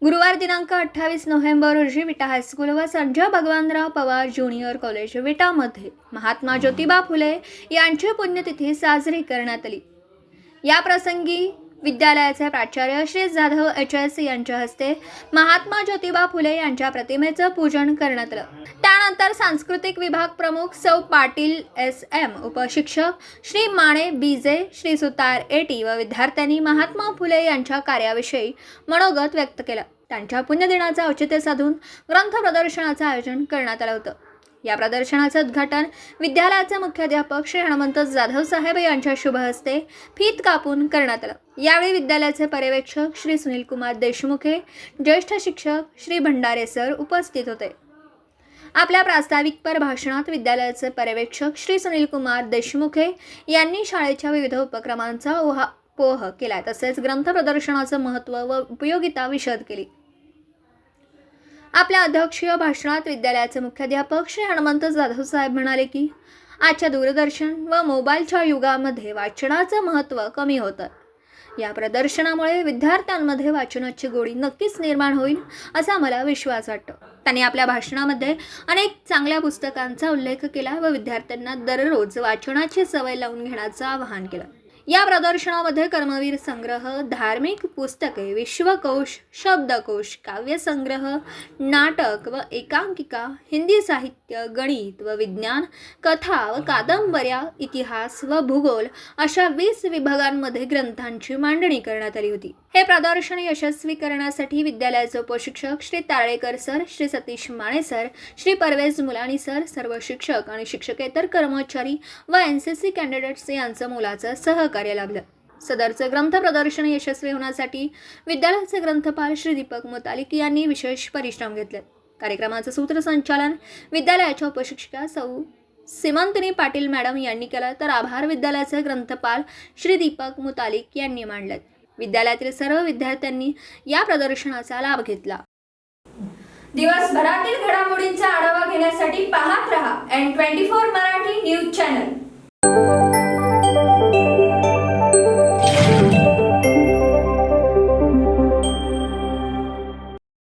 गुरुवार दिनांक 28 नोव्हेंबर रोजी विटा हायस्कूल व संजय भगवानराव पवार ज्युनियर कॉलेज विटामध्ये महात्मा ज्योतिबा फुले यांची पुण्यतिथी साजरी करण्यात आली। या प्रसंगी विद्यालयाचे प्राचार्य श्री जाधव HS यांच्या हस्ते महात्मा ज्योतिबा फुले यांच्या प्रतिमेचं पूजन करण्यात आलं। त्यानंतर सांस्कृतिक विभाग प्रमुख सौ पाटील SM, उपशिक्षक श्री माणे BJ, श्री सुतार AT व विद्यार्थ्यांनी महात्मा फुले यांच्या कार्याविषयी मनोगत व्यक्त केलं। त्यांच्या पुण्यदिनाचं औचित्य साधून ग्रंथ प्रदर्शनाचं आयोजन करण्यात आलं होतं। या प्रदर्शनाचं उद्घाटन विद्यालयाचे मुख्याध्यापक श्री हनुमंत जाधव साहेब यांच्या शुभ हस्ते फीत कापून करण्यात आलं। यावेळी विद्यालयाचे पर्यवेक्षक श्री सुनील कुमार देशमुखे, ज्येष्ठ शिक्षक श्री भंडारे सर उपस्थित होते। आपल्या प्रास्ताविकपर भाषणात विद्यालयाचे पर्यवेक्षक श्री सुनील कुमार देशमुखे यांनी शाळेच्या विविध उपक्रमांचा ऊहापोह केला, तसेच ग्रंथ प्रदर्शनाचं महत्त्व व उपयोगिता विशद केली। आपल्या अध्यक्षीय भाषणात विद्यालयाचे मुख्याध्यापक श्री हनुमंत जाधव साहेब म्हणाले की आजच्या दूरदर्शन व मोबाईलच्या युगामध्ये वाचनाचं महत्त्व कमी होतं। या प्रदर्शनामुळे विद्यार्थ्यांमध्ये वाचनाची गोडी नक्कीच निर्माण होईल असा मला विश्वास वाटतो। त्यांनी आपल्या भाषणामध्ये अनेक चांगल्या पुस्तकांचा उल्लेख केला व विद्यार्थ्यांना दररोज वाचनाची सवय लावून घेण्याचं आवाहन केलं। या प्रदर्शनामध्ये कर्मवीर संग्रह, धार्मिक पुस्तके, विश्वकोश, शब्दकोश, काव्यसंग्रह, नाटक व एकांकिका, हिंदी साहित्य, गणित व विज्ञान, कथा व कादंबऱ्या, इतिहास व भूगोल अशा 20 विभागांमध्ये ग्रंथांची मांडणी करण्यात आली होती। हे प्रदर्शन यशस्वी करण्यासाठी विद्यालयाचे उपशिक्षक श्री तारेकर सर, श्री सतीश माणे सर, श्री परवेज मुलानी सर, सर्व शिक्षक आणि शिक्षकेतर कर्मचारी व NCC कॅन्डिडेट्स यांचं मोलाचं सहकार्य लाभलं। सदरचे ग्रंथ प्रदर्शन यशस्वी होण्यासाठी विद्यालयाचे ग्रंथपाल श्री दीपक मुतालिक यांनी विशेष परिश्रम घेतले। कार्यक्रमाचं सूत्रसंचालन विद्यालयाच्या उपशिक्षिका सौ सीमंतनी पाटील मॅडम यांनी केलं, तर आभार विद्यालयाचे ग्रंथपाल श्री दीपक मुतालिक यांनी मांडले। विद्यालयातील सर्व विद्यार्थ्यांनी या प्रदर्शनाचा लाभ घेतला। दिवसभरातील घडामोडींचा आढावा घेण्यासाठी पाहत रहा N24 मराठी न्यूज चॅनल।